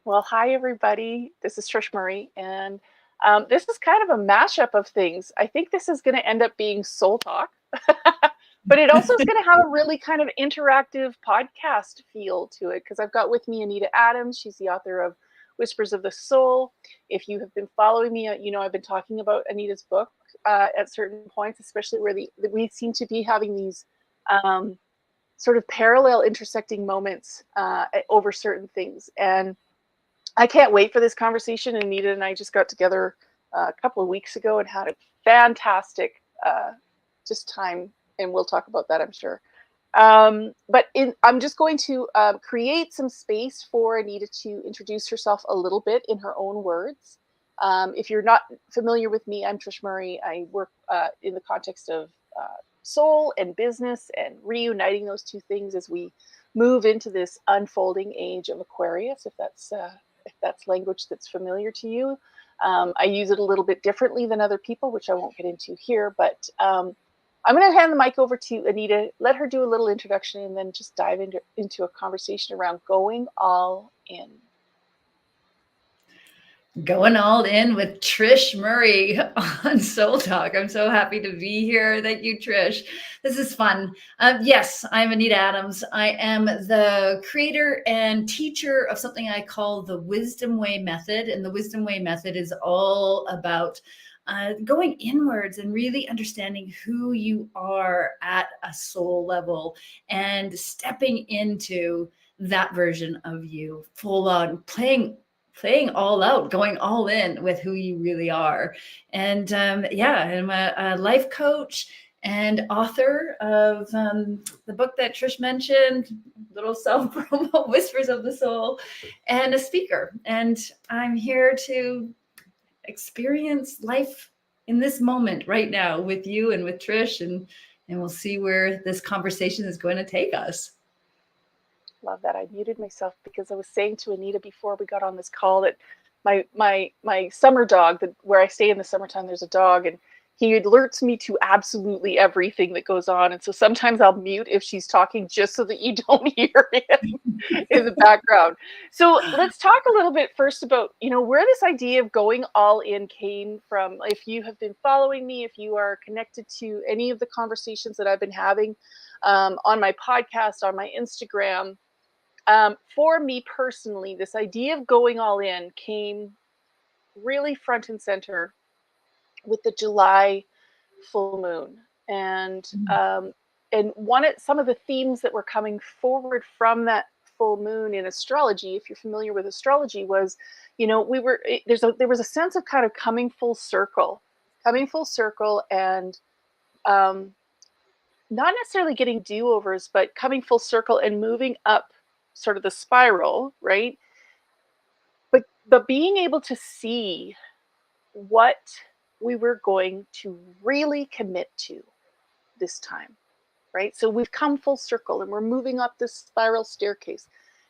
Well, hi everybody. This is Trish Murray, and this is kind of a mashup of things. I think this is going to end up being soul talk, but it also is going to have a really kind of interactive podcast feel to it because I've got with me Anita Adams. She's the author of Whispers of the Soul. If you have been following me, you know I've been talking about Anita's book at certain points, especially where we seem to be having these um, sort of parallel intersecting moments over certain things. And I can't wait for this conversation. Anita and I just got together a couple of weeks ago and had a fantastic just time, and we'll talk about that, I'm sure. I'm just going to create some space for Anita to introduce herself a little bit in her own words. If you're not familiar with me, I'm Trish Murray. I work in the context of soul and business and reuniting those two things as we move into this unfolding age of Aquarius, if that's language that's familiar to you. I use it a little bit differently than other people, which I won't get into here, but I'm going to hand the mic over to Anita, let her do a little introduction, and then just dive into a conversation around going all in. Going all in with Trish Murray on Soul Talk. I'm so happy to be here. Thank you, Trish. This is fun. Yes, I'm Anita Adams. I am the creator and teacher of something I call the Wisdom Way Method. And the Wisdom Way Method is all about going inwards and really understanding who you are at a soul level and stepping into that version of you full on, playing all out, going all in with who you really are. And yeah, I'm a life coach and author of the book that Trish mentioned, little self promo, Whispers of the Soul, and a speaker. And I'm here to experience life in this moment right now with you and with Trish, and we'll see where this conversation is going to take us. Love that. I muted myself because I was saying to Anita before we got on this call that my summer dog, where I stay in the summertime, there's a dog, and he alerts me to absolutely everything that goes on. And so sometimes I'll mute if she's talking just so that you don't hear him in the background. So let's talk a little bit first about, where this idea of going all in came from. If you have been following me, if you are connected to any of the conversations that I've been having on my podcast, on my Instagram, for me personally, this idea of going all in came really front and center with the July full moon, and some of the themes that were coming forward from that full moon in astrology. If you're familiar with astrology, was there was a sense of kind of coming full circle, and not necessarily getting do-overs, but coming full circle and moving up sort of the spiral, right? But being able to see what we were going to really commit to this time, right? So we've come full circle and we're moving up this spiral staircase,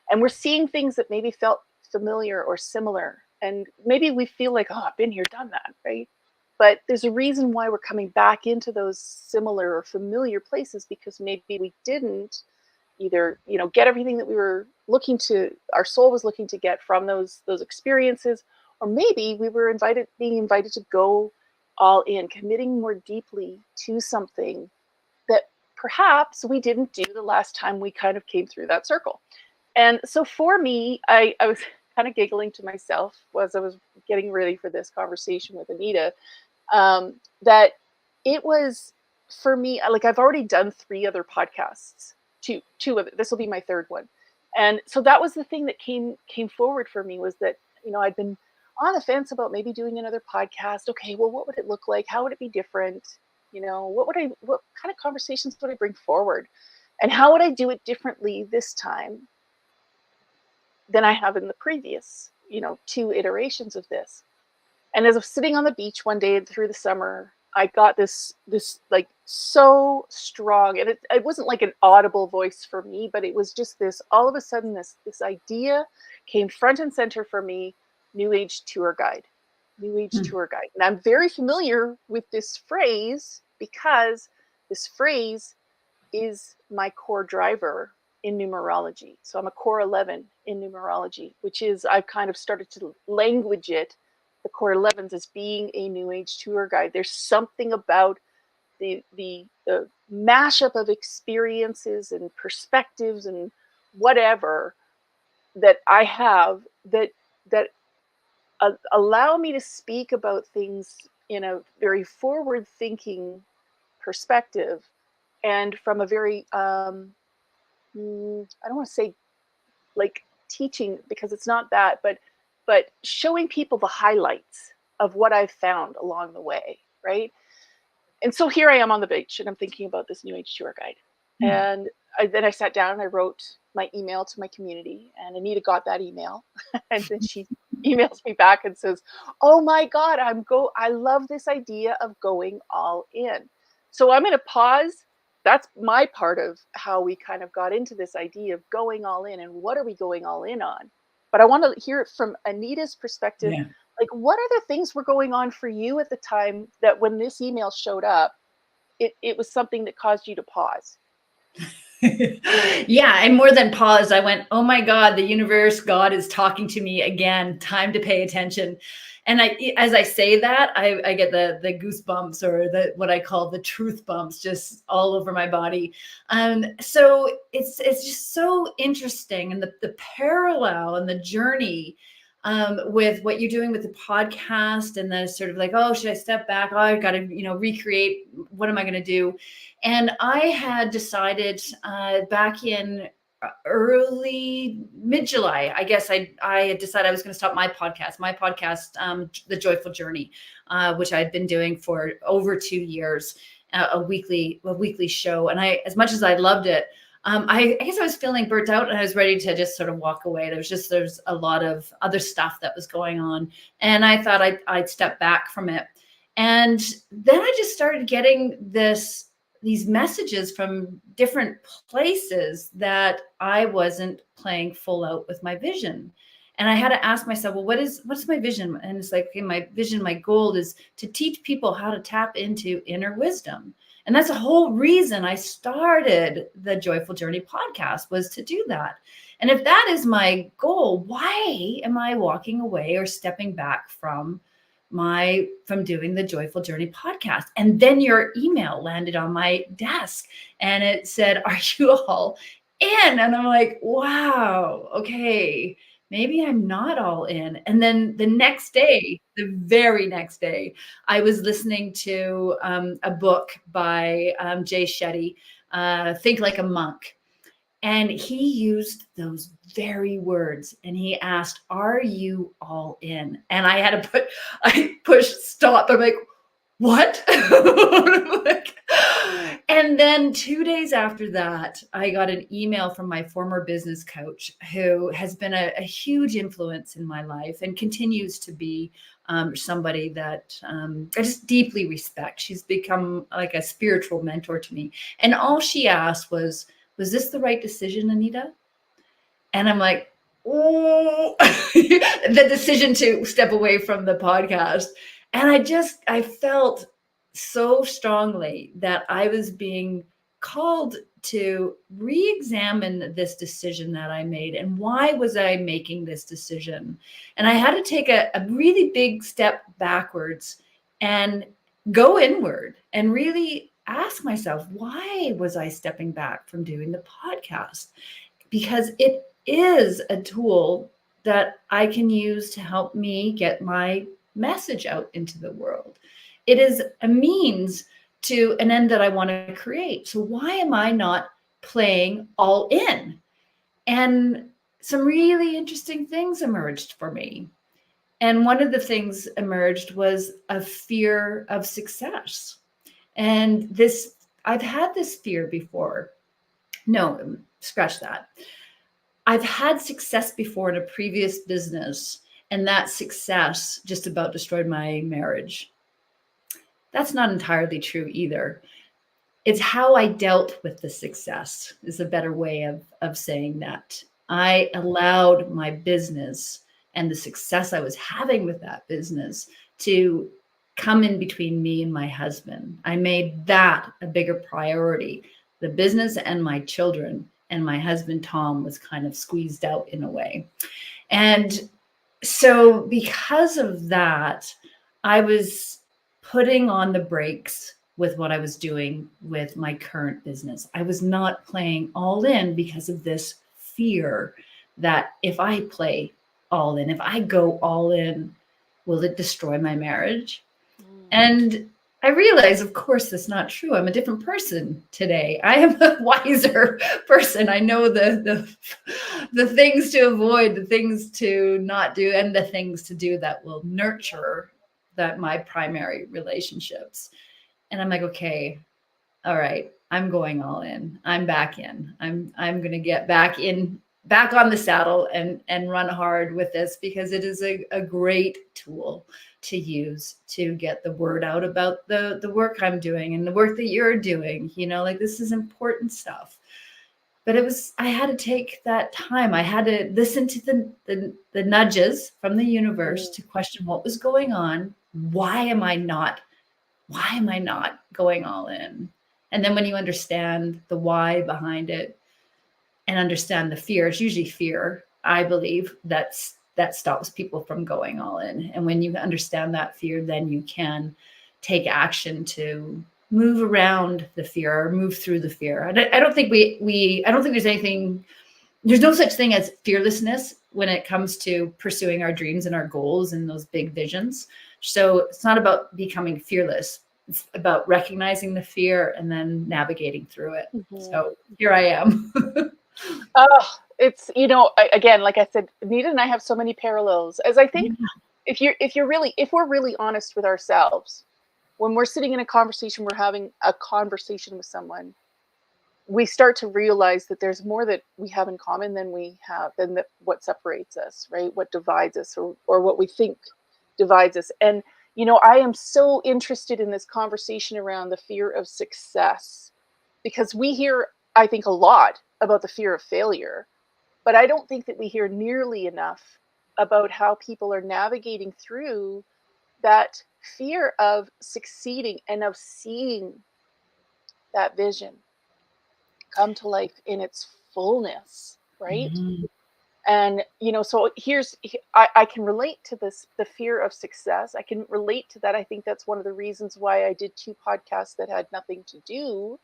and we're seeing things that maybe felt familiar or similar, and maybe we feel like, oh, I've been here, done that, right? But there's a reason why we're coming back into those similar or familiar places, because maybe we didn't either get everything that our soul was looking to get from those experiences, or maybe we were being invited to go all in, committing more deeply to something that perhaps we didn't do the last time we kind of came through that circle. And so for me, I was kind of giggling to myself as I was getting ready for this conversation with Anita, that it was, for me, like, I've already done 3 other podcasts, two of it. This will be my 3rd one. And so that was the thing that came forward for me, was that, I'd been on the fence about maybe doing another podcast. Okay, well, what would it look like? How would it be different? What kind of conversations would I bring forward? And how would I do it differently this time than I have in the previous, 2 iterations of this? And as I was sitting on the beach one day through the summer, I got this like so strong, and it wasn't like an audible voice for me, but it was just this, all of a sudden, this idea came front and center for me: New Age tour guide. New Age tour guide. And I'm very familiar with this phrase because this phrase is my core driver in numerology. So I'm a core 11 in numerology, which is, I've kind of started to language it, the core 11s, as being a new age tour guide. There's something about the mashup of experiences and perspectives and whatever that I have that allow me to speak about things in a very forward thinking perspective, and from a very I don't want to say like teaching, because it's not that, but showing people the highlights of what I've found along the way, right? And so here I am on the beach and I'm thinking about this new age tour guide. Mm. And then I sat down and I wrote my email to my community, and Anita got that email. And then she emails me back and says, "Oh my God, I love this idea of going all in." So I'm going to pause. That's my part of how we kind of got into this idea of going all in, and what are we going all in on? But I want to hear it from Anita's perspective. Yeah. Like, what other things were going on for you at the time that when this email showed up, it was something that caused you to pause? Yeah, and more than pause, I went, "Oh my God, the universe, God is talking to me again. Time to pay attention." And as I say that, I get the goosebumps, or the what I call the truth bumps, just all over my body. So it's just so interesting, and the parallel and the journey with what you're doing with the podcast, and the sort of like, oh, should I step back? Oh, I've got to, recreate. What am I going to do? And I had decided back in early mid-July, I guess I had decided I was going to stop my podcast, The Joyful Journey, which I'd been doing for over 2 years, a weekly show. And as much as I loved it, I guess I was feeling burnt out, and I was ready to just sort of walk away. There's a lot of other stuff that was going on, and I thought I'd step back from it. And then I just started getting these messages from different places that I wasn't playing full out with my vision. And I had to ask myself, well, what's my vision? And it's like, okay, my vision, my goal is to teach people how to tap into inner wisdom. And that's the whole reason I started the Joyful Journey podcast, was to do that. And if that is my goal, why am I walking away or stepping back from doing the Joyful Journey podcast? And then your email landed on my desk and it said, "Are you all in?" And I'm like, wow, okay, maybe I'm not all in. And then the very next day, I was listening to a book by Jay Shetty, Think Like a Monk. And he used those very words, and he asked, "Are you all in?" And I pushed stop. I'm like, what? And then 2 days after that, I got an email from my former business coach, who has been a huge influence in my life and continues to be somebody that I just deeply respect. She's become like a spiritual mentor to me. And all she asked was this the right decision, Anita? And I'm like, oh, the decision to step away from the podcast. And I felt so strongly that I was being called to re-examine this decision that I made, and why was I making this decision. And I had to take a really big step backwards and go inward and really ask myself, why was I stepping back from doing the podcast? Because it is a tool that I can use to help me get my message out into the world. It is a means to an end that I want to create. So why am I not playing all in? And some really interesting things emerged for me. And one of the things emerged was a fear of success. And I've had this fear before. No, scratch that. I've had success before in a previous business, and that success just about destroyed my marriage. That's not entirely true either. It's how I dealt with the success is a better way of saying that. I allowed my business and the success I was having with that business to come in between me and my husband. I made that a bigger priority, the business and my children, and my husband Tom was kind of squeezed out in a way. And so because of that, I was putting on the brakes with what I was doing with my current business. I was not playing all in because of this fear that if I play all in, if I go all in, will it destroy my marriage? Mm. And I realize, of course, that's not true. I'm a different person today. I am a wiser person. I know the things to avoid, the things to not do, and the things to do that will nurture that my primary relationships. And I'm like, okay, all right, I'm going all in. I'm back in. I'm going to get back on the saddle and run hard with this because it is a great tool to use to get the word out about the work I'm doing and the work that you're doing. Like this is important stuff. But I had to take that time. I had to listen to the nudges from the universe Mm. to question what was going on. Why am I not going all in? And then when you understand the why behind it and understand the fear, it's usually fear, I believe, that stops people from going all in. And when you understand that fear, then you can take action to move around the fear or move through the fear. I don't think I don't think there's no such thing as fearlessness when it comes to pursuing our dreams and our goals and those big visions. So it's not about becoming fearless. It's about recognizing the fear and then navigating through it. Mhm. So here I am. Oh, it's again, like I said, Anita and I have so many parallels. As I think, if we're really honest with ourselves, when we're sitting in a conversation, we're having a conversation with someone, we start to realize that there's more that we have in common than what separates us, right? What divides us, or what we think divides us. And I am so interested in this conversation around the fear of success, because we hear, I think, a lot about the fear of failure, but I don't think that we hear nearly enough about how people are navigating through that fear of succeeding and of seeing that vision come to life in its fullness, right? Mhm. And so I can relate to this, the fear of success. I can relate to that. I think that's one of the reasons why I did two podcasts that had nothing to do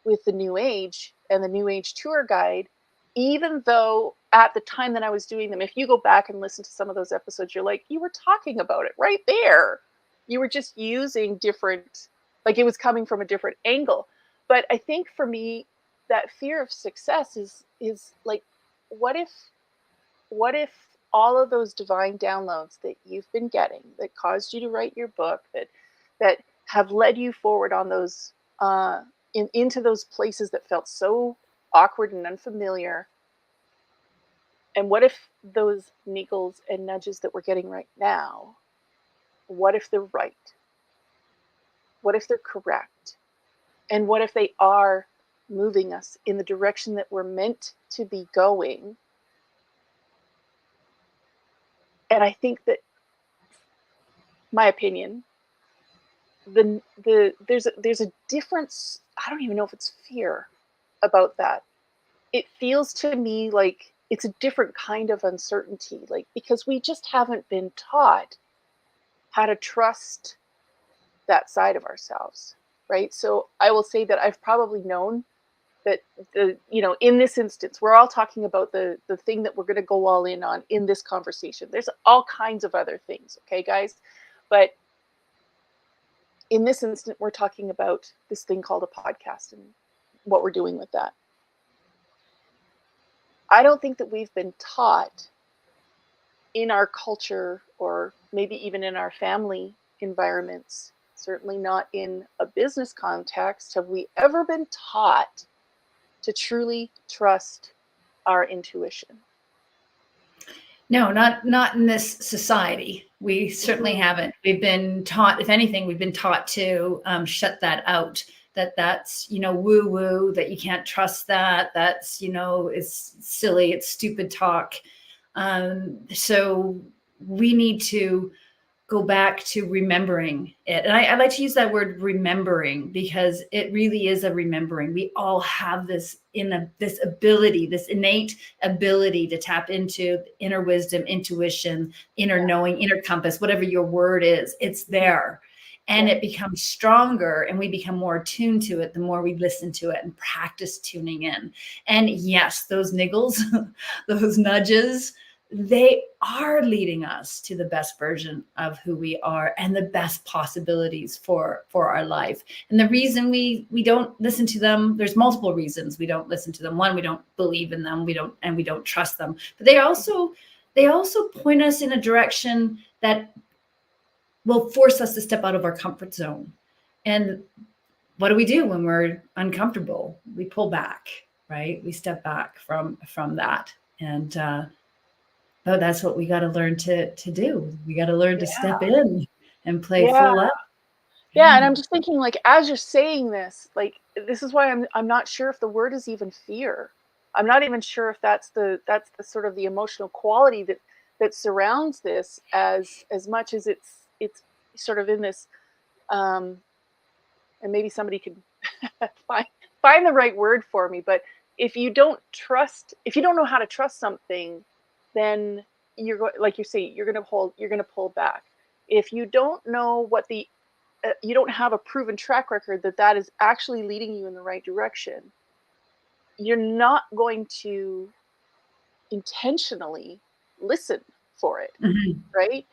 with the new age and the new age tour guide, even though at the time that I was doing them, if you go back and listen to some of those episodes, you're like, you were talking about it right there. You were just using different, like it was coming from a different angle. But I think for me, that fear of success is like, what if what if all of those divine downloads that you've been getting, that caused you to write your book, that have led you forward on those into those places that felt so awkward and unfamiliar, and what if those niggles and nudges that we're getting right now, what if they're right? What if they're correct? And what if they are moving us in the direction that we're meant to be going? And I think that, my opinion, there's a difference. I don't even know if it's fear about that. It feels to me like it's a different kind of uncertainty, like because we just haven't been taught how to trust that side of ourselves, right? So I will say that I've probably known that, in this instance, we're all talking about the thing that we're going to go all in on in this conversation. There's all kinds of other things, okay, guys, but in this instant, we're talking about this thing called a podcast and what we're doing with that. I don't think that we've been taught in our culture, or maybe even in our family environments, certainly not in a business context, have we ever been taught to truly trust our intuition. No, not in this society. We certainly Mm-hmm. haven't. We've been taught, if anything, we've been taught to shut that out. That's woo woo. That you can't trust that. That's it's silly. It's stupid talk. So we need to go back to remembering it. And I like to use that word remembering because it really is a remembering. We all have this ability, this innate ability to tap into inner wisdom, intuition, inner Yeah. knowing, inner compass, whatever your word is, it's Mhm. there. And Yeah. it becomes stronger and we become more attuned to it the more we listen to it and practice tuning in. And yes, those niggles, those nudges, they are leading us to the best version of who we are and the best possibilities for our life. And the reason we don't listen to them, there's multiple reasons we don't listen to them. One, we don't believe in them, we don't trust them. But they also point us in a direction that will force us to step out of our comfort zone. And what do we do when we're uncomfortable? We pull back, right? We step back from that. And but that's what we got to learn to do. We got to learn to Yeah. step in and play Yeah. full out. Yeah, and Yeah. I'm just thinking, like, as you're saying this, like, this is why I'm not sure if the word is even fear. I'm not even sure if that's the sort of the emotional quality that surrounds this as much as it's sort of in this, um and maybe somebody could find find the right word for me, but if you don't know how to trust something, then like you say, you're going to pull back. If you don't know what the you don't have a proven track record that is actually leading you in the right direction, you're not going to intentionally listen for it, Mhm. right?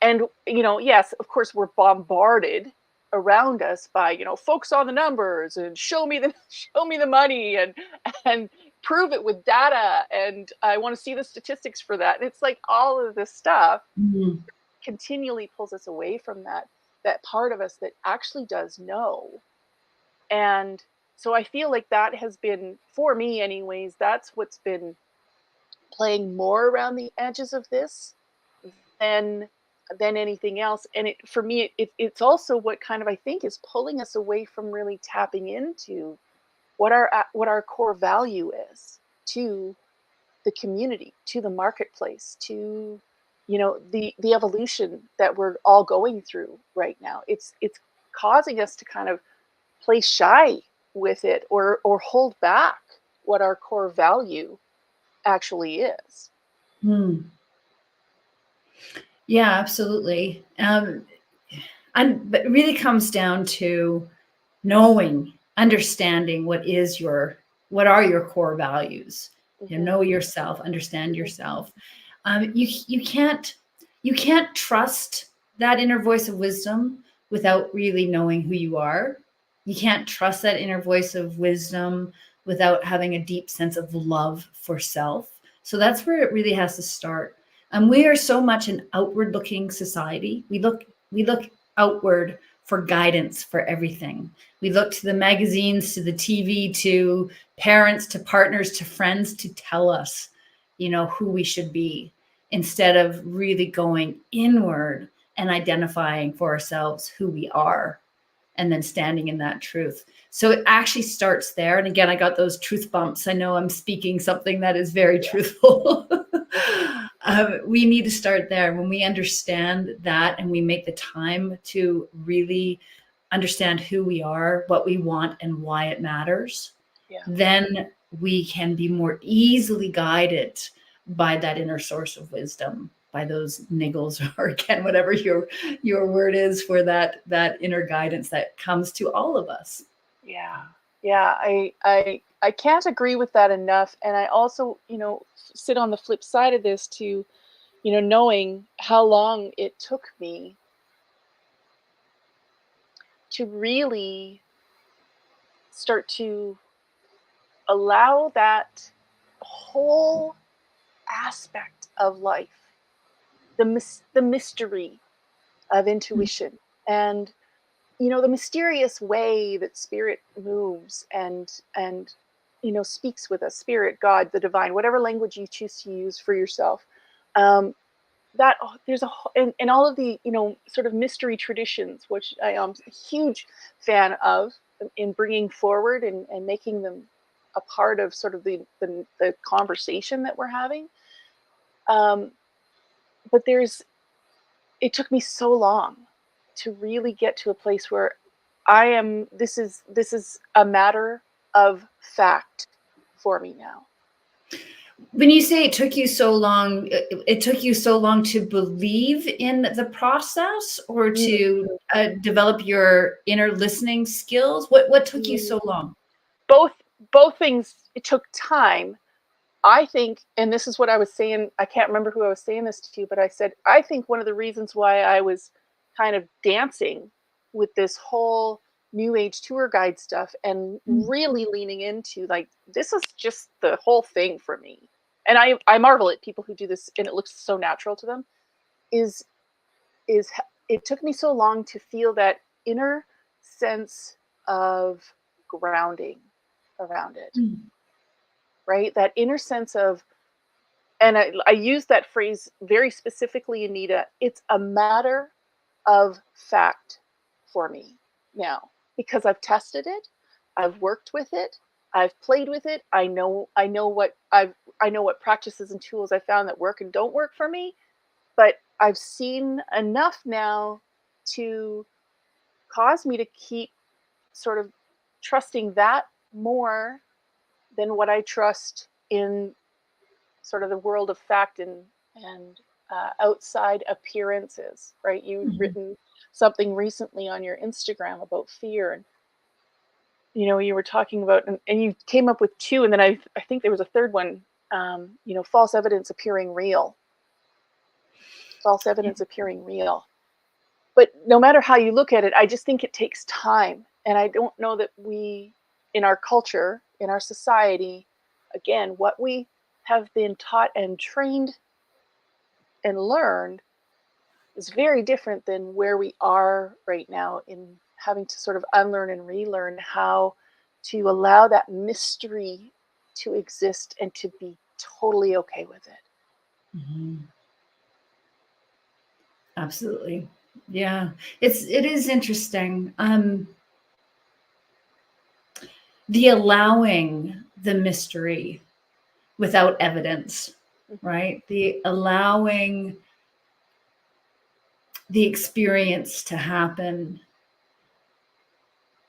And yes, of course, we're bombarded around us by focus on the numbers and show me the show me the money and prove it with data, and I want to see the statistics for that. And it's like all of this stuff Mhm. continually pulls us away from that part of us that actually does know. And so I feel like that has been, for me anyways, that's what's been playing more around the edges of this than anything else. And it for me it's also what kind of, I think, is pulling us away from really tapping into what our core value is to the community, to the marketplace, to the evolution that we're all going through right now. It's causing us to kind of play shy with it, or hold back what our core value actually is. Hmm. Yeah, absolutely. And but it really comes down to knowing, understanding what are your core values. Hmm. Know yourself, understand Hmm. yourself. You can't trust that inner voice of wisdom without really knowing who you are. You can't trust that inner voice of wisdom without having a deep sense of love for self. So that's where it really has to start. We are so much an outward looking society. We look outward for guidance for everything. We look to the magazines, to the TV, to parents, to partners, to friends to tell us, who we should be instead of really going inward and identifying for ourselves who we are and then standing in that truth. So it actually starts there. And again, I got those truth bumps. I know I'm speaking something that is very Yeah. truthful. Hmm. We need to start there. When we understand that and we make the time to really understand who we are, what we want, and why it matters, Yeah. then we can be more easily guided by that inner source of wisdom, by those niggles, or again, whatever your word is for that inner guidance that comes to all of us. Yeah. Yeah. I can't agree with that enough. And I also, sit on the flip side of this to, knowing how long it took me to really start to allow that whole aspect of life, the mystery of intuition, and the mysterious way that spirit moves and speaks with us, spirit, God, the divine, whatever language you choose to use for yourself. um, that there's and all of the sort of mystery traditions, which I am a huge fan of, in bringing forward and making them a part of sort of the conversation that we're having. um, but it took me so long to really get to a place where this is a matter of fact for me now. When you say it took you so long, it took you so long to believe in the process, or to develop your inner listening skills? What took you so long? Both things. It took time. I think, and this is what I was saying, I can't remember who I was saying this to, but I said, I think one of the reasons why I was kind of dancing with this whole new age tour guide stuff and really leaning into like, this is just the whole thing for me. And I marvel at people who do this and it looks so natural to them, is it took me so long to feel that inner sense of grounding around it. Right? That inner sense of, and I use that phrase very specifically, Anita, it's a matter of fact for me now, because I've tested it, I've worked with it, I've played with it. I know what practices and tools I found that work and don't work for me, but I've seen enough now to cause me to keep sort of trusting that more than what I trust in sort of the world of fact and outside appearances, right? You've written something recently on your Instagram about fear, and you were talking about, and you came up with two, and then I think there was a third one. False evidence appearing real. False evidence appearing real. But no matter how you look at it, I just think it takes time, and I don't know that we, in our culture, in our society, again, what we have been taught and trained and learned is very different than where we are right now in having to sort of unlearn and relearn how to allow that mystery to exist and to be totally okay with it. Absolutely. Yeah. It is interesting. The allowing the mystery without evidence, right? The allowing the experience to happen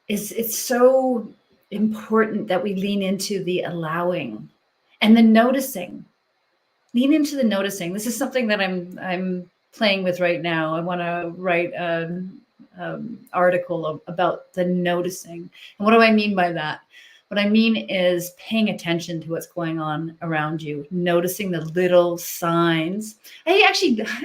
it's so important that we lean into the allowing and the noticing. Lean into the noticing. This is something that I'm playing with right now. I want to write an article about the noticing. And what do I mean by that? What I mean is paying attention to what's going on around you, noticing the little signs. I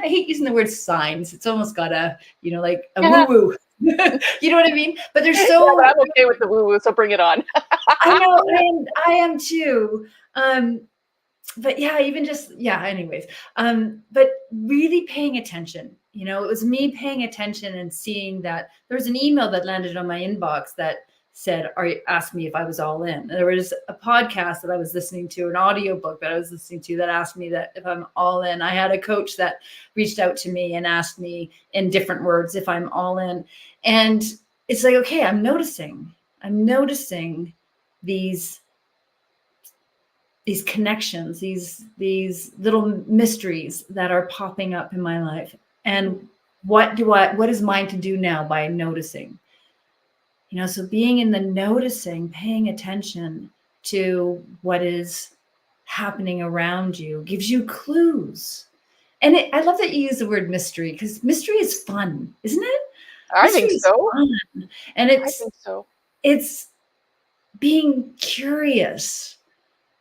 hate using the word signs. It's almost got like a Yeah. woo-woo. You know what I mean? But there's Yeah, but I'm okay with the woo-woo, so bring it on. I know, and I am too. But yeah, anyways. But really paying attention. It was me paying attention and seeing that there was an email that landed on my inbox that said, asked me if I was all in. There was a podcast that I was listening to, an audiobook that I was listening to that asked me that if I'm all in. I had a coach that reached out to me and asked me in different words if I'm all in. And it's like, okay, I'm noticing these connections, these little mysteries that are popping up in my life. And what is mine to do now by noticing? So being in the noticing, paying attention to what is happening around you gives you clues. And I love that you use the word mystery, because mystery is fun, isn't it? I think so. Fun. And I think so. It's being curious.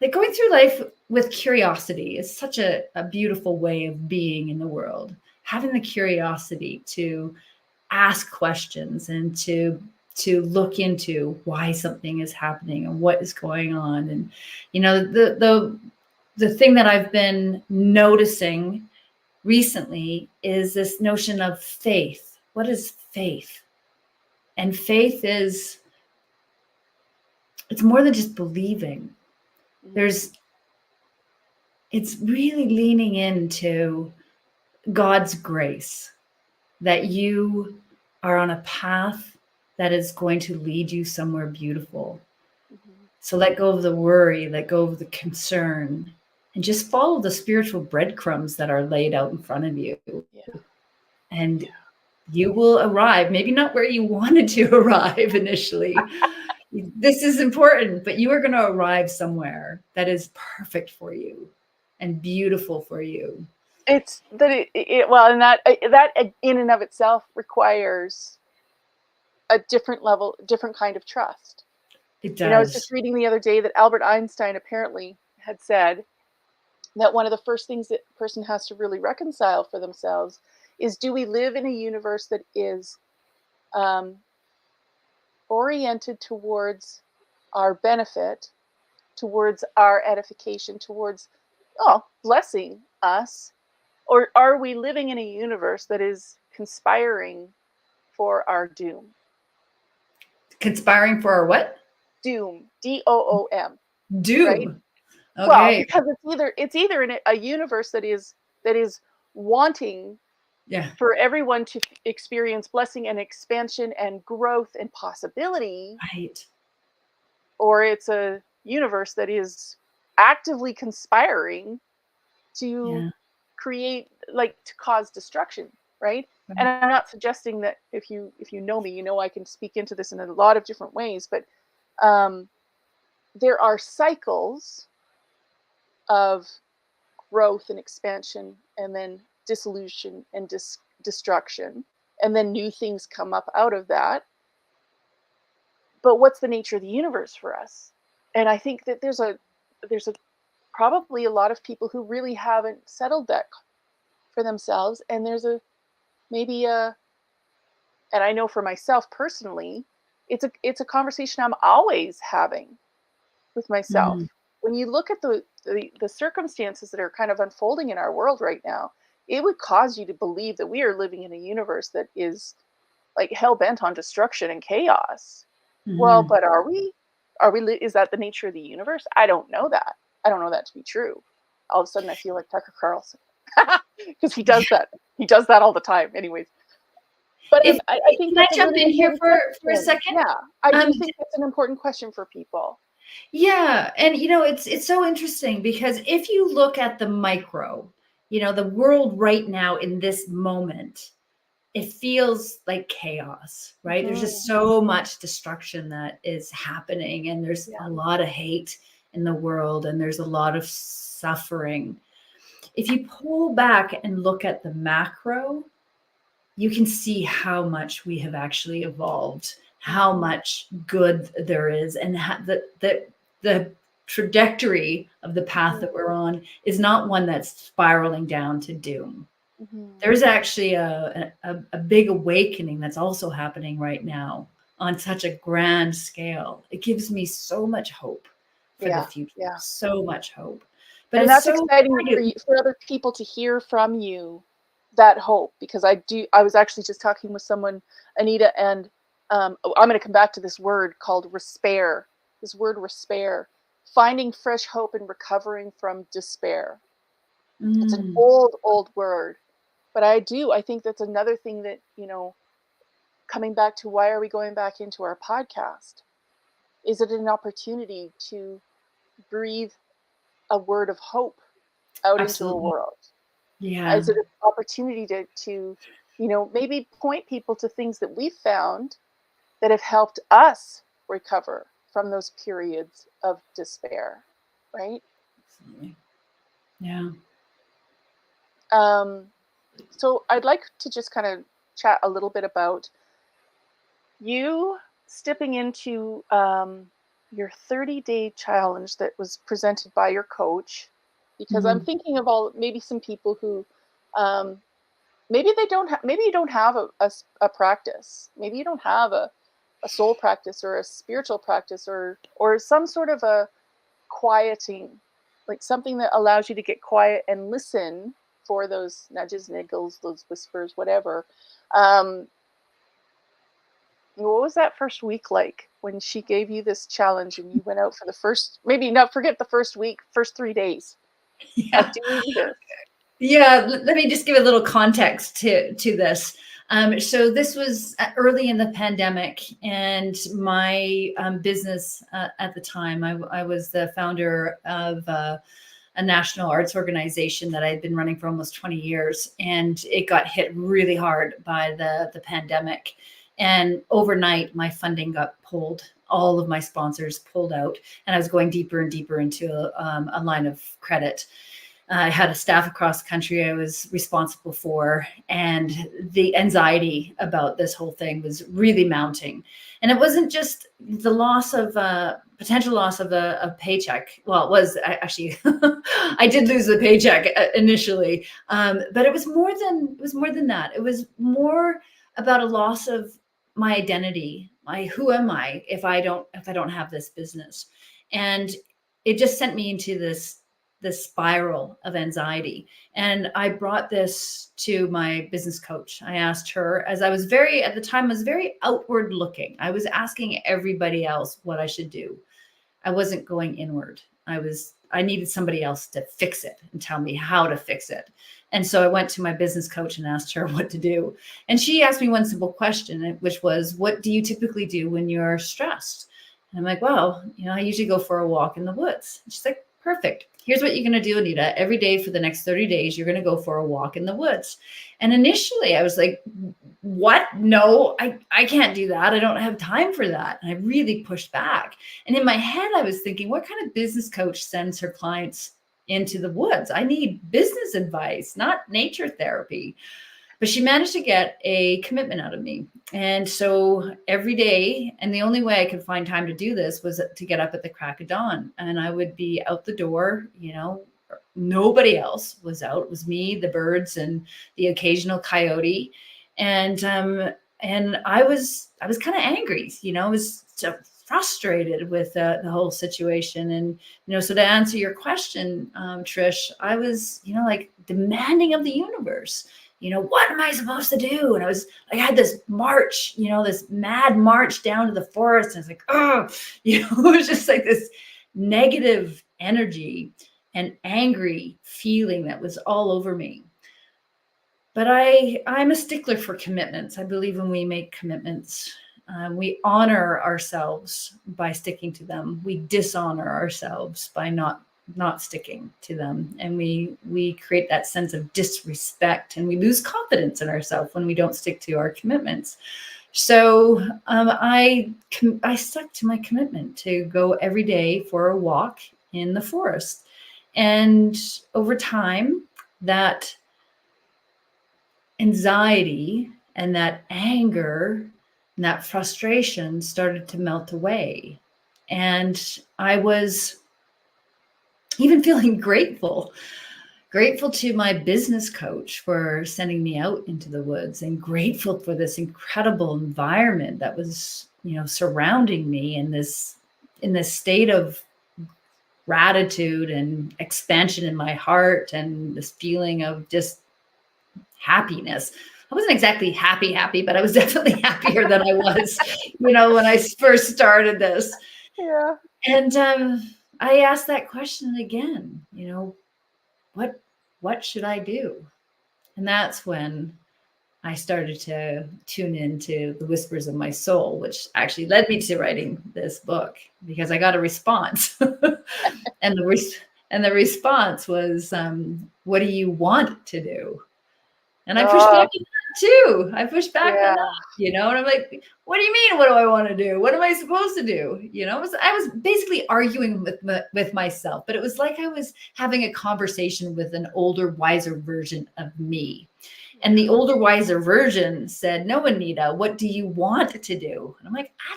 Like going through life with curiosity is such a beautiful way of being in the world. Having the curiosity to ask questions and to look into why something is happening and what is going on. And the thing that I've been noticing recently is this notion of faith. What is faith? And faith it's more than just believing. It's really leaning into God's grace, that you are on a path that is going to lead you somewhere beautiful. So let go of the worry, let go of the concern, and just follow the spiritual breadcrumbs that are laid out in front of you. Yeah. and you will arrive, maybe not where you wanted to arrive initially. This is important, but you are going to arrive somewhere that is perfect for you and beautiful for you. It's that well, and that in and of itself requires a different level, different kind of trust. It You know, I was just does. reading the other day that Albert Einstein apparently had said that one of the first things that a person has to really reconcile for themselves is, do we live in a universe that is um, oriented towards our benefit, towards our edification, towards, oh, blessing us, or are we living in a universe that is conspiring for our doom? Conspiring for our what? Doom, DOOM, right? Doom. Well, Okay. because it's either in a universe that is wanting Yeah. for everyone to experience blessing and expansion and growth and possibility, Right. or it's a universe that is actively conspiring to Yeah. create, like, to cause destruction, right? And Right. I'm not suggesting that, if you know me, you know I can speak into this in a lot of different ways, but um, there are cycles of growth and expansion, and then dissolution and destruction, and then new things come up out of that. But what's the nature of the universe for us? And I think that there's a probably a lot of people who really haven't settled that for themselves, and there's a maybe a and I know for myself personally, it's a conversation I'm always having with myself. Mm. When you look at the circumstances that are kind of unfolding in our world right now, it would cause you to believe that we are living in a universe that is like hell bent on destruction and chaos. Well, Mhm. but are we? Are we? Is that the nature of the universe? I don't know that. I don't know that to be true. All of a sudden, I feel like Tucker Carlson because he does Yeah. that. He does that all the time. Anyways, but If I think can I that's a jump really in here important for a question. second? Yeah, I Um, do think that's an important question for people. yeah, and it's so interesting because if you look at the micro, the world right now in this moment, it feels like chaos, right? There's Hmm. just so much destruction that is happening, and there's Yeah. a lot of hate in the world, and there's a lot of suffering. If you pull back and look at the macro, you can see how much we have actually evolved, how Hmm. much good there is, and the trajectory of the path that we're on is not one that's spiraling down to doom. Hmm. There's actually a big awakening that's also happening right now on such a grand scale. It gives me so much hope for the Yeah. future, Yeah. so much hope. But And it's that's so exciting hard for to, you, for other people to hear from you, that hope, because I was actually just talking with someone, Anita, and I'm going to come back to this word called respair. This word respair, finding fresh hope and recovering from despair. It's an mm, old word, but I think that's another thing that, coming back to why are we going back into our podcast? Is it an opportunity to breathe a word of hope out into the absolutely. world? Yeah, Is it an opportunity to maybe point people to things that we've found that have helped us recover from those periods of despair, right? absolutely. Yeah. Um, so I'd like to just kind of chat a little bit about you stepping into your 30-day challenge that was presented by your coach, because I'm Mhm. thinking of all maybe some people who um, maybe you don't have a practice, maybe you don't have a soul practice or a spiritual practice, or some sort of a quieting, like something that allows you to get quiet and listen for those nudges, niggles, those whispers, whatever. um, what was that first week like when she gave you this challenge and you went out for the first, maybe not forget the first week, first 3 days of Yeah. doing this? Yeah, let me just give a little context to this. So this was early in the pandemic, and my business at the time, I was the founder of a national arts organization that I had been running for almost 20 years. And it got hit really hard by the pandemic. And overnight, my funding got pulled. All of my sponsors pulled out, and I was going deeper and deeper into a line of credit. I had a staff across the country I was responsible for, and the anxiety about this whole thing was really mounting. And it wasn't just the loss of potential loss of a paycheck. Well, it was actually I did lose the paycheck initially, but it was more than that. It was more about a loss of my identity. My who am I if I don't have this business, and it just sent me into this spiral of anxiety. And I brought this to my business coach. I asked her, as I was at the time, I was very outward looking. I was asking everybody else what I should do. I wasn't going inward. I needed somebody else to fix it and tell me how to fix it. And so I went to my business coach and asked her what to do. And she asked me one simple question, which was, what do you typically do when you're stressed? And I'm like, well, I usually go for a walk in the woods. And she's like, perfect. Here's what you're going to do, Anita. Every day for the next 30 days, you're going to go for a walk in the woods. And initially I was like, what? No, I can't do that. I don't have time for that. And I really pushed back. And in my head, I was thinking, what kind of business coach sends her clients into the woods? I need business advice, not nature therapy. But she managed to get a commitment out of me. And so every day, and the only way I could find time to do this was to get up at the crack of dawn. And I would be out the door, nobody else was out. It was me, the birds, and the occasional coyote. And I was kind of angry, I was so frustrated with the whole situation. And, so to answer your question, Trish, I was, like demanding of the universe, what am I supposed to do? And I had this march, this mad march down to the forest. And I was like, oh, it was just like this negative energy and angry feeling that was all over me. But I'm a stickler for commitments. I believe when we make commitments, we honor ourselves by sticking to them. We dishonor ourselves by not sticking to them, and we create that sense of disrespect, and we lose confidence in ourselves when we don't stick to our commitments. So I stuck to my commitment to go every day for a walk in the forest, and over time, that anxiety and that anger and that frustration started to melt away, and I was even feeling grateful to my business coach for sending me out into the woods, and grateful for this incredible environment that was, surrounding me in this state of gratitude and expansion in my heart, and this feeling of just happiness. I wasn't exactly happy, but I was definitely happier than I was, when I first started this. Yeah. And I asked that question again, what should I do? And that's when I started to tune into the whispers of my soul, which actually led me to writing this book, because I got a response. and the response was, what do you want to do? And I pushed back on that too. I pushed back on that, and I'm like, what do you mean? What do I want to do? What am I supposed to do? I was basically arguing with myself, but it was like I was having a conversation with an older, wiser version of me. And the older, wiser version said, no, Anita, what do you want to do? And I'm like, I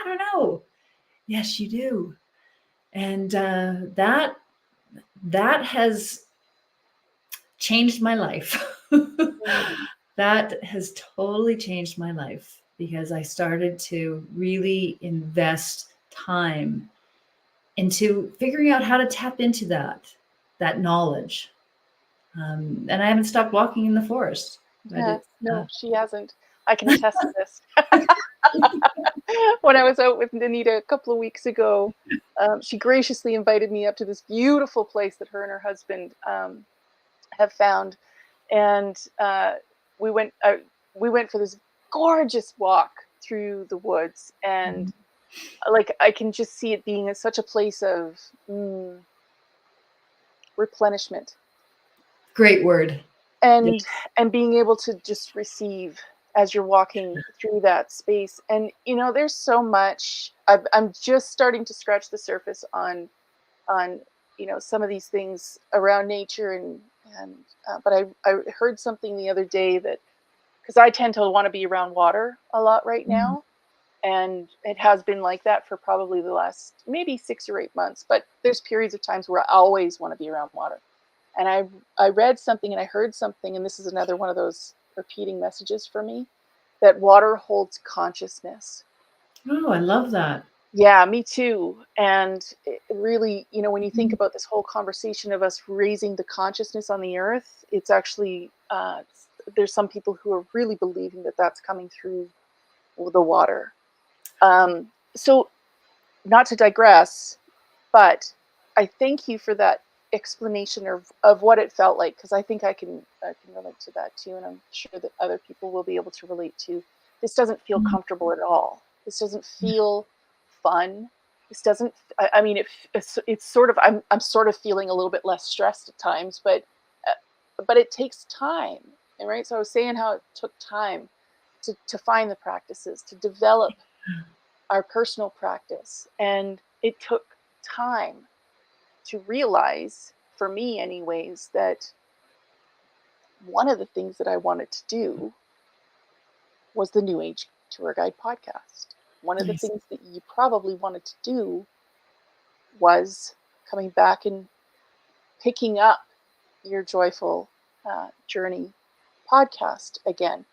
don't know. Yes, you do. And that has changed my life. That has totally changed my life, because I started to really invest time into figuring out how to tap into that knowledge. And I haven't stopped walking in the forest. Yeah, no, she hasn't. I can attest to this. When I was out with Anita a couple of weeks ago, she graciously invited me up to this beautiful place that her and her husband have found, and we went for this gorgeous walk through the woods, and like I can just see it being such a place of replenishment, Great word. and Yes. being able to just receive as you're walking through that space. And there's so much. I'm just starting to scratch the surface on some of these things around nature, and but I heard something the other day that, because I tend to want to be around water a lot right Mhm. now, and it has been like that for probably the last maybe 6 or 8 months. But there's periods of times where I always want to be around water. And I read something and I heard something, and this is another one of those repeating messages for me, that water holds consciousness. Oh, I love that. Yeah, me too. And it really, when you think Mhm. about this whole conversation of us raising the consciousness on the earth, it's actually, there's some people who are really believing that that's coming through the water. So, not to digress, but I thank you for that explanation of what it felt like, because I can relate to that too, and I'm sure that other people will be able to relate to. This doesn't feel Mhm. comfortable at all. This doesn't feel fun. This doesn't. I mean, it's sort of. I'm sort of feeling a little bit less stressed at times, but it takes time, right? So I was saying how it took time to find the practices, to develop our personal practice, and it took time to realize, for me anyways, that one of the things that I wanted to do was the New Age Tour Guide podcast. One of the Nice. things that you probably wanted to do was coming back and picking up your Joyful Journey podcast again.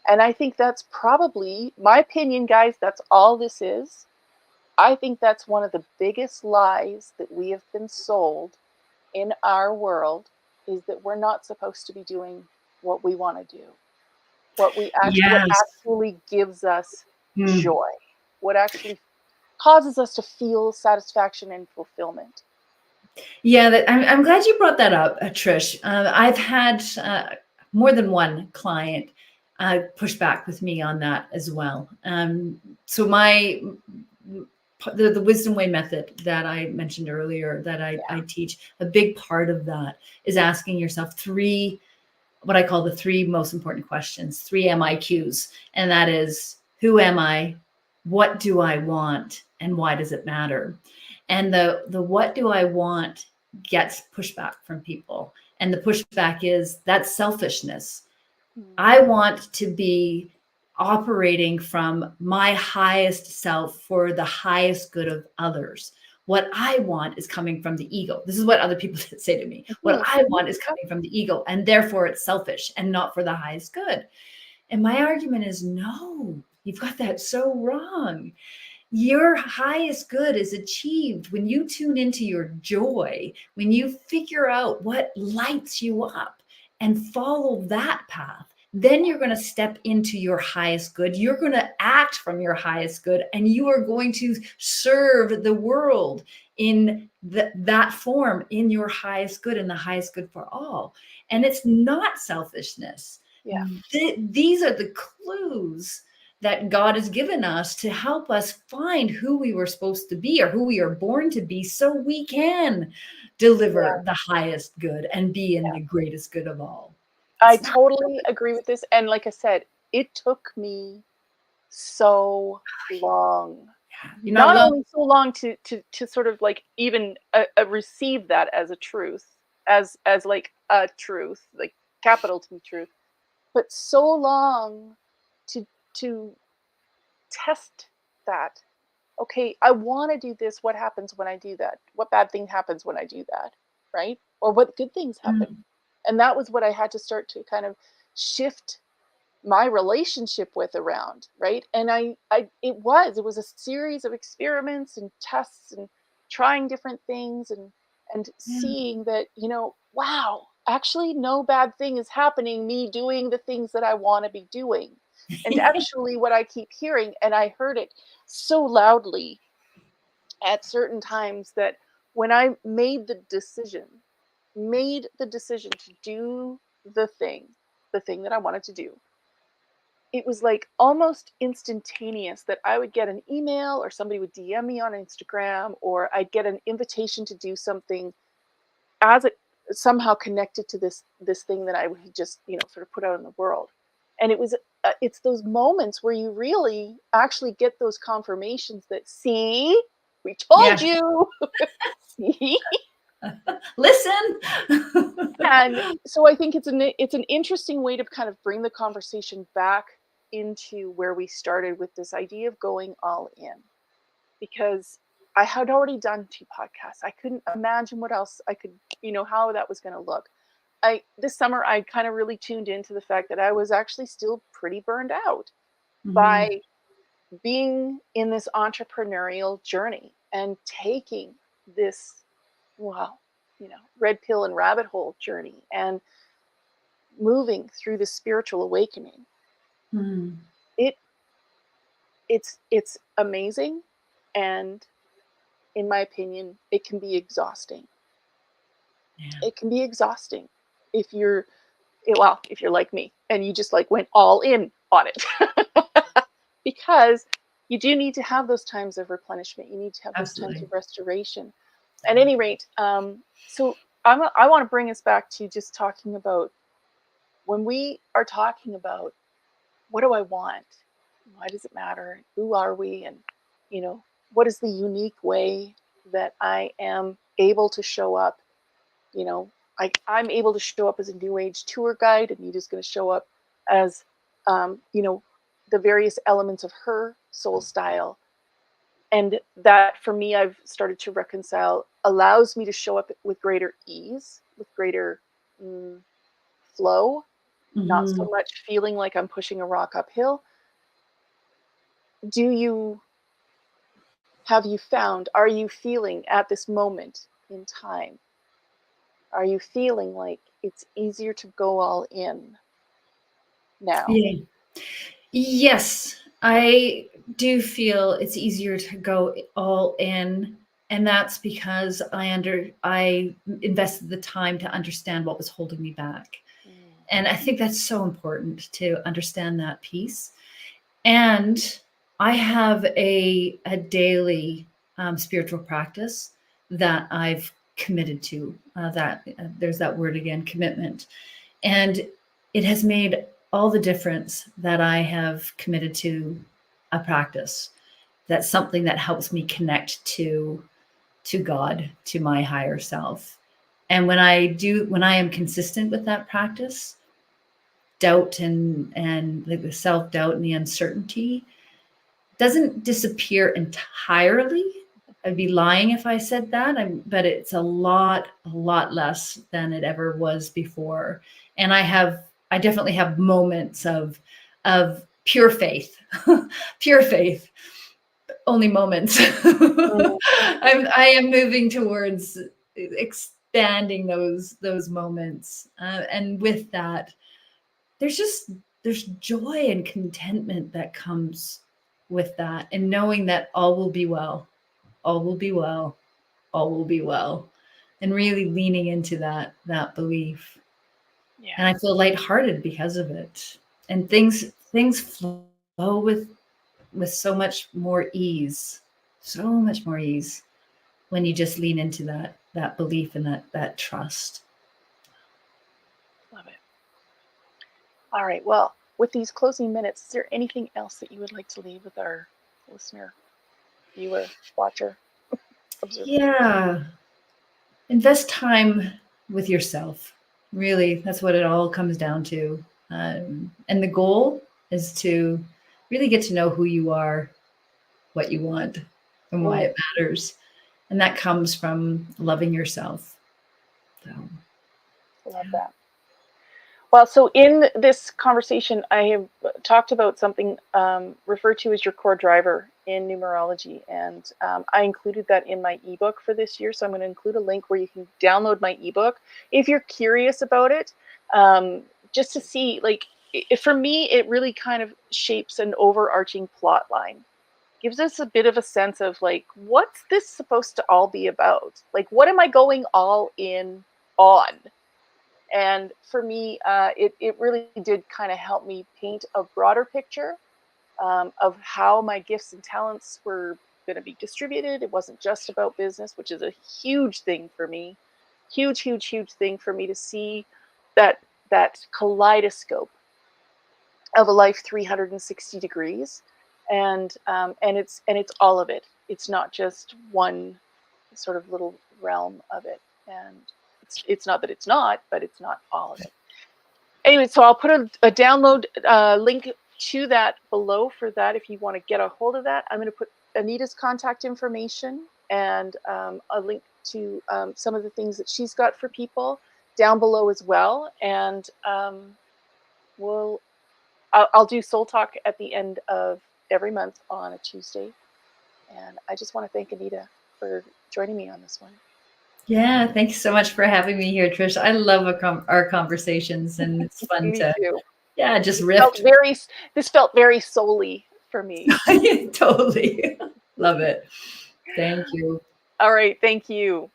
And I think that's probably my opinion, guys. That's all this is. I think that's one of the biggest lies that we have been sold in our world, is that we're not supposed to be doing what we want to do. What Yes. actually gives us Mm. joy. What actually causes us to feel satisfaction and fulfillment. Yeah, I'm glad you brought that up, Trish. I've had more than one client push back with me on that as well. So the wisdom way method that I mentioned earlier that I teach, a big part of that is asking yourself three, what I call the three most important questions, three MIQs. And that is, who am I? What do I want? And why does it matter? And the what do I want gets pushback from people. And the pushback is that's selfishness. Mm. I want to be operating from my highest self for the highest good of others. What I want is coming from the ego. This is what other people say to me. What Mhm, I mhm, want is yep, coming from the ego, and therefore it's selfish and not for the highest good. And my argument is no, you've got that so wrong. Your highest good is achieved when you tune into your joy, when you figure out what lights you up and follow that path. Then you're going to step into your highest good. You're going to act from your highest good, and you are going to serve the world in that form, in your highest good and the highest good for all. And it's not selfishness. yeah, These are the clues that God has given us to help us find who we were supposed to be or who we are born to be so we can yeah, deliver the highest good and be in yeah. the greatest good of all. I It's not totally selfish. agree with this. And like I said, it took me so long. You're not Not alone. only so long to sort of like even receive that as a truth, as like a truth, like capital T truth, but so long to to test that. Okay, I want to do this. What happens when I do that? What bad thing happens when I do that? Right? Or what good things happen? Mm. And that was what I had to start to kind of shift my relationship with around, right? And it was a series of experiments and tests and trying different things, and Yeah. seeing that, wow, actually no bad thing is happening, me doing the things that I want to be doing. And actually what I keep hearing, and I heard it so loudly at certain times, that when I made the decision to do the thing that I wanted to do, it was like almost instantaneous that I would get an email, or somebody would DM me on Instagram, or I'd get an invitation to do something as it somehow connected to this thing that I would just, sort of put out in the world. And it's those moments where you really actually get those confirmations that, see, we told Yeah. you. See. Listen. And so I think it's an interesting way to kind of bring the conversation back into where we started with this idea of going all in, because I had already done 2 podcasts. I couldn't imagine what else I could, how that was going to look. This summer I kind of really tuned into the fact that I was actually still pretty burned out Mhm. by being in this entrepreneurial journey and taking this, well, red pill and rabbit hole journey and moving through the spiritual awakening. Mhm. It it's amazing, and in my opinion, it can be exhausting. Yeah. It can be exhausting if you're well, if you're like me and you just like went all in on it. Because you do need to have those times of replenishment. You need to have those times Absolutely. of restoration. At any rate, so I want to bring us back to just talking about when we are talking about what do I want? Why does it matter? Who are we? And, what is the unique way that I am able to show up? You know, I'm able to show up as a new age tour guide, and Nita's going to show up as, um, you know, the various elements of her soul style. And that for me, I've started to reconcile, allows me to show up with greater ease, with greater mm, flow, not so Mhm. much feeling like I'm pushing a rock uphill. Do you Have you found, are you feeling at this moment in time, are you feeling like it's easier to go all in now? Yeah. Yes, I do feel it's easier to go all in, and that's because I invested the time to understand what was holding me back. Mm. And I think that's so important to understand that piece. And I have a daily spiritual practice that I've committed to. That there's that word again, commitment, and it has made all the difference that I have committed to a practice. That's something that helps me connect to God, to my higher self. And when I am consistent with that practice, doubt and like the self doubt and the uncertainty doesn't disappear entirely. I'd be lying if I said that. But it's a lot less than it ever was before. And I definitely have moments of pure faith, pure faith. Only moments. Mm. I am moving towards expanding those moments, and with that, there's just there's joy and contentment that comes with that, and knowing that all will be well, all will be well, all will be well, and really leaning into that belief. Yeah. And I feel lighthearted because of it, and things flow with so much more ease, so much more ease when you just lean into that belief and that trust. Love it. All right. Well, with these closing minutes, is there anything else that you would like to leave with our listener, viewer, watcher, observer? Yeah, invest time with yourself. Really, that's what it all comes down to. And the goal is to really get to know who you are, what you want, and why Mm, it matters. And that comes from loving yourself. So, love that. Well, so in this conversation, I have talked about something referred to as your core driver in numerology, and I included that in my ebook for this year. So I'm going to include a link where you can download my ebook if you're curious about it, just to see. Like, for me, it really kind of shapes an overarching plot line. Gives us a bit of a sense of like, what's this supposed to all be about? Like, what am I going all in on? And for me, it really did kind of help me paint a broader picture of how my gifts and talents were going to be distributed. It wasn't just about business, which is a huge thing for me. huge, huge, huge thing for me to see that kaleidoscope of a life 360 degrees, and it's all of it. It's not just one sort of little realm of it, and it's not that it's not, but it's not all of it. Anyway, so I'll put a download link to that below for that if you want to get a hold of that. I'm going to put Anita's contact information and a link to some of the things that she's got for people down below as well. And I'll do Soul Talk at the end of every month on a Tuesday. And I just want to thank Anita for joining me on this one. Yeah, thanks so much for having me here, Trish. I love our conversations, and it's fun Me to, too. yeah, just This felt riff. very this felt very soul-y for me. Totally. Love it. Thank you. All right, thank you.